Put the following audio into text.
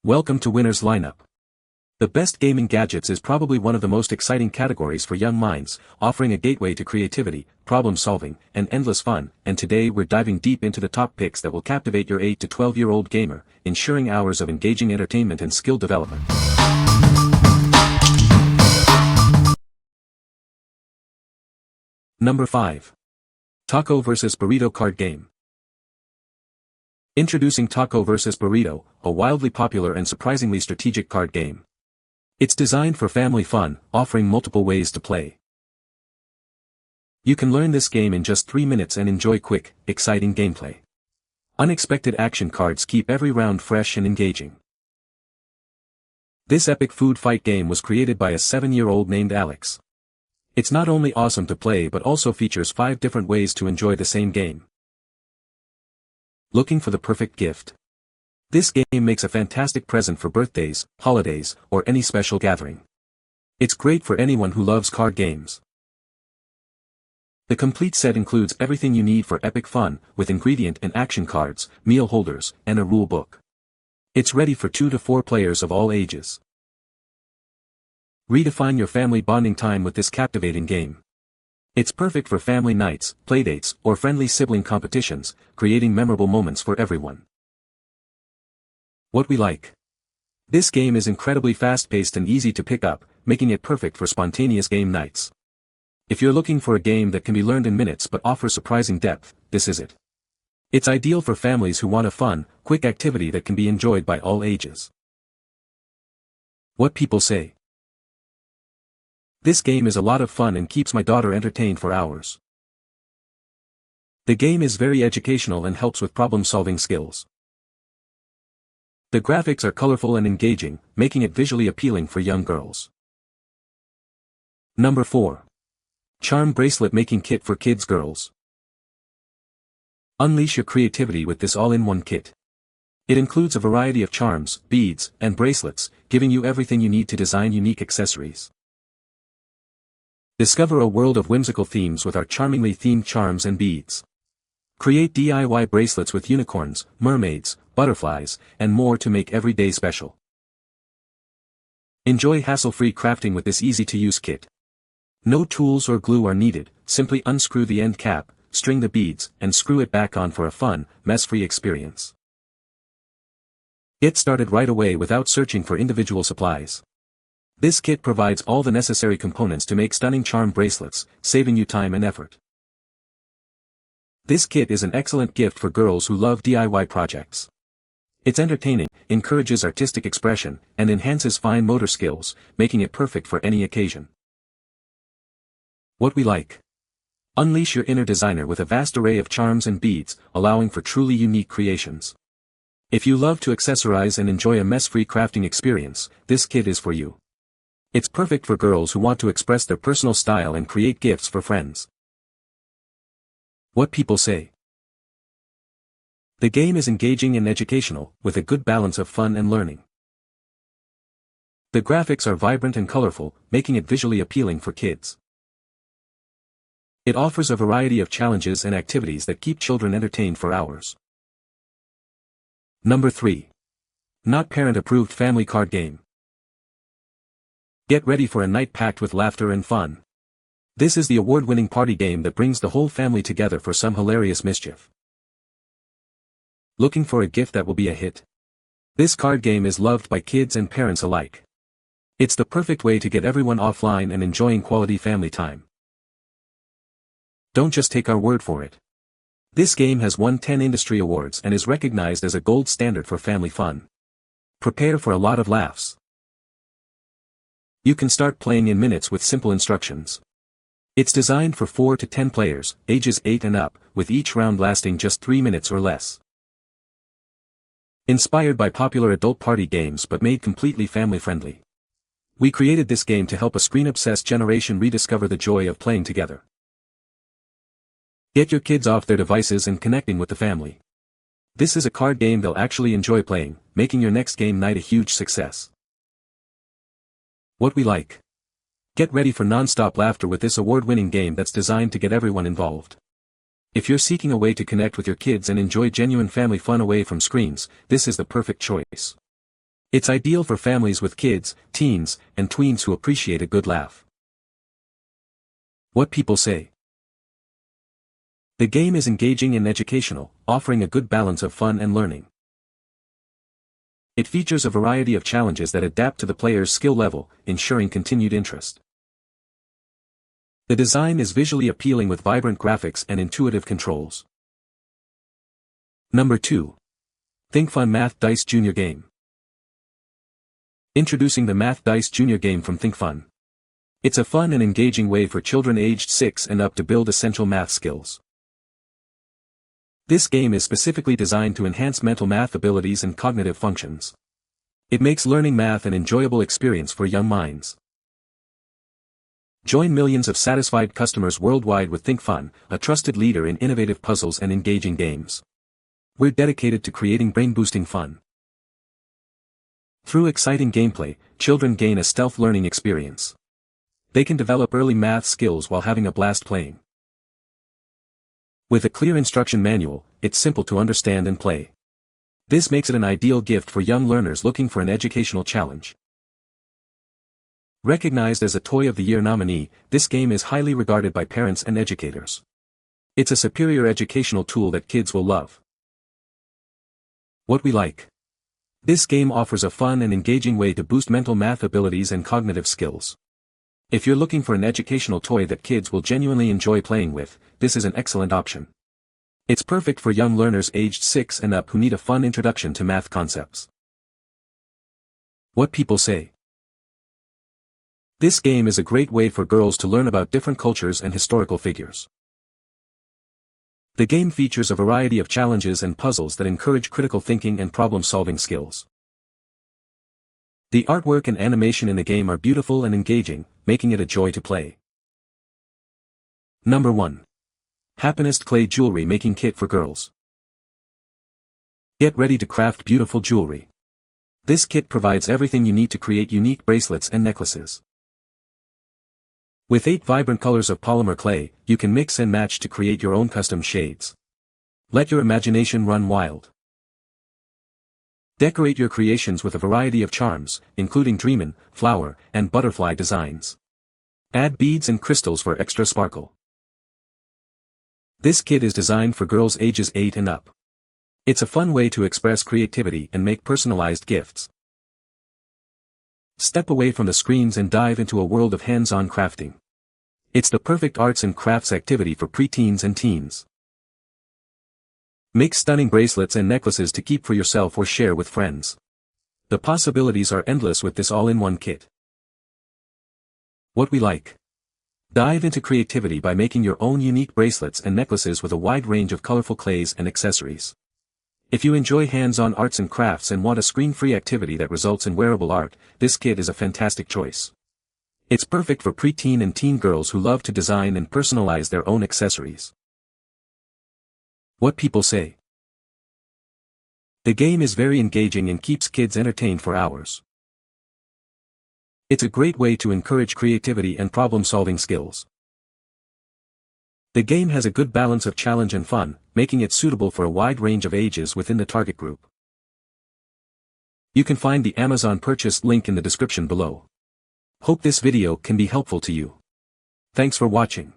Welcome to Winner's Lineup. The best gaming gadgets is probably one of the most exciting categories for young minds, offering a gateway to creativity, problem-solving, and endless fun, and today we're diving deep into the top picks that will captivate your 8 to 12-year-old gamer, ensuring hours of engaging entertainment and skill development. Number 5. Taco vs Burrito Card Game. Introducing Taco vs Burrito, a wildly popular and surprisingly strategic card game. It's designed for family fun, offering multiple ways to play. You can learn this game in just 3 minutes and enjoy quick, exciting gameplay. Unexpected action cards keep every round fresh and engaging. This epic food fight game was created by a 7-year-old named Alex. It's not only awesome to play but also features 5 different ways to enjoy the same game. Looking for the perfect gift? This game makes a fantastic present for birthdays, holidays, or any special gathering. It's great for anyone who loves card games. The complete set includes everything you need for epic fun, with ingredient and action cards, meal holders, and a rule book. It's ready for 2 to 4 players of all ages. Redefine your family bonding time with this captivating game. It's perfect for family nights, playdates, or friendly sibling competitions, creating memorable moments for everyone. What we like. This game is incredibly fast-paced and easy to pick up, making it perfect for spontaneous game nights. If you're looking for a game that can be learned in minutes but offers surprising depth, this is it. It's ideal for families who want a fun, quick activity that can be enjoyed by all ages. What people say. This game is a lot of fun and keeps my daughter entertained for hours. The game is very educational and helps with problem-solving skills. The graphics are colorful and engaging, making it visually appealing for young girls. Number 4. Charm Bracelet Making Kit for Kids Girls. Unleash your creativity with this all-in-one kit. It includes a variety of charms, beads, and bracelets, giving you everything you need to design unique accessories. Discover a world of whimsical themes with our charmingly themed charms and beads. Create DIY bracelets with unicorns, mermaids, butterflies, and more to make every day special. Enjoy hassle-free crafting with this easy-to-use kit. No tools or glue are needed, simply unscrew the end cap, string the beads, and screw it back on for a fun, mess-free experience. Get started right away without searching for individual supplies. This kit provides all the necessary components to make stunning charm bracelets, saving you time and effort. This kit is an excellent gift for girls who love DIY projects. It's entertaining, encourages artistic expression, and enhances fine motor skills, making it perfect for any occasion. What we like. Unleash your inner designer with a vast array of charms and beads, allowing for truly unique creations. If you love to accessorize and enjoy a mess-free crafting experience, this kit is for you. It's perfect for girls who want to express their personal style and create gifts for friends. What people say. The game is engaging and educational, with a good balance of fun and learning. The graphics are vibrant and colorful, making it visually appealing for kids. It offers a variety of challenges and activities that keep children entertained for hours. Number 3. Not parent-approved family card game. Get ready for a night packed with laughter and fun. This is the award-winning party game that brings the whole family together for some hilarious mischief. Looking for a gift that will be a hit? This card game is loved by kids and parents alike. It's the perfect way to get everyone offline and enjoying quality family time. Don't just take our word for it. This game has won 10 industry awards and is recognized as a gold standard for family fun. Prepare for a lot of laughs. You can start playing in minutes with simple instructions. It's designed for 4 to 10 players, ages 8 and up, with each round lasting just 3 minutes or less. Inspired by popular adult party games but made completely family-friendly. We created this game to help a screen-obsessed generation rediscover the joy of playing together. Get your kids off their devices and connecting with the family. This is a card game they'll actually enjoy playing, making your next game night a huge success. What we like. Get ready for non-stop laughter with this award-winning game that's designed to get everyone involved. If you're seeking a way to connect with your kids and enjoy genuine family fun away from screens, this is the perfect choice. It's ideal for families with kids, teens, and tweens who appreciate a good laugh. What people say. The game is engaging and educational, offering a good balance of fun and learning. It features a variety of challenges that adapt to the player's skill level, ensuring continued interest. The design is visually appealing with vibrant graphics and intuitive controls. Number 2. ThinkFun Math Dice Junior Game. Introducing the Math Dice Junior Game from ThinkFun. It's a fun and engaging way for children aged 6 and up to build essential math skills. This game is specifically designed to enhance mental math abilities and cognitive functions. It makes learning math an enjoyable experience for young minds. Join millions of satisfied customers worldwide with ThinkFun, a trusted leader in innovative puzzles and engaging games. We're dedicated to creating brain-boosting fun. Through exciting gameplay, children gain a stealth learning experience. They can develop early math skills while having a blast playing. With a clear instruction manual, it's simple to understand and play. This makes it an ideal gift for young learners looking for an educational challenge. Recognized as a Toy of the Year nominee, this game is highly regarded by parents and educators. It's a superior educational tool that kids will love. What we like. This game offers a fun and engaging way to boost mental math abilities and cognitive skills. If you're looking for an educational toy that kids will genuinely enjoy playing with, this is an excellent option. It's perfect for young learners aged 6 and up who need a fun introduction to math concepts. What people say. This game is a great way for girls to learn about different cultures and historical figures. The game features a variety of challenges and puzzles that encourage critical thinking and problem-solving skills. The artwork and animation in the game are beautiful and engaging, making it a joy to play. Number 1. Hapinest Clay Jewelry Making Kit for Girls. Get ready to craft beautiful jewelry. This kit provides everything you need to create unique bracelets and necklaces. With 8 vibrant colors of polymer clay, you can mix and match to create your own custom shades. Let your imagination run wild. Decorate your creations with a variety of charms, including dreamin', flower, and butterfly designs. Add beads and crystals for extra sparkle. This kit is designed for girls ages 8 and up. It's a fun way to express creativity and make personalized gifts. Step away from the screens and dive into a world of hands-on crafting. It's the perfect arts and crafts activity for preteens and teens. Make stunning bracelets and necklaces to keep for yourself or share with friends. The possibilities are endless with this all-in-one kit. What we like. Dive into creativity by making your own unique bracelets and necklaces with a wide range of colorful clays and accessories. If you enjoy hands-on arts and crafts and want a screen-free activity that results in wearable art, this kit is a fantastic choice. It's perfect for preteen and teen girls who love to design and personalize their own accessories. What people say. The game is very engaging and keeps kids entertained for hours. It's a great way to encourage creativity and problem-solving skills. The game has a good balance of challenge and fun, making it suitable for a wide range of ages within the target group. You can find the Amazon purchase link in the description below. Hope this video can be helpful to you. Thanks for watching.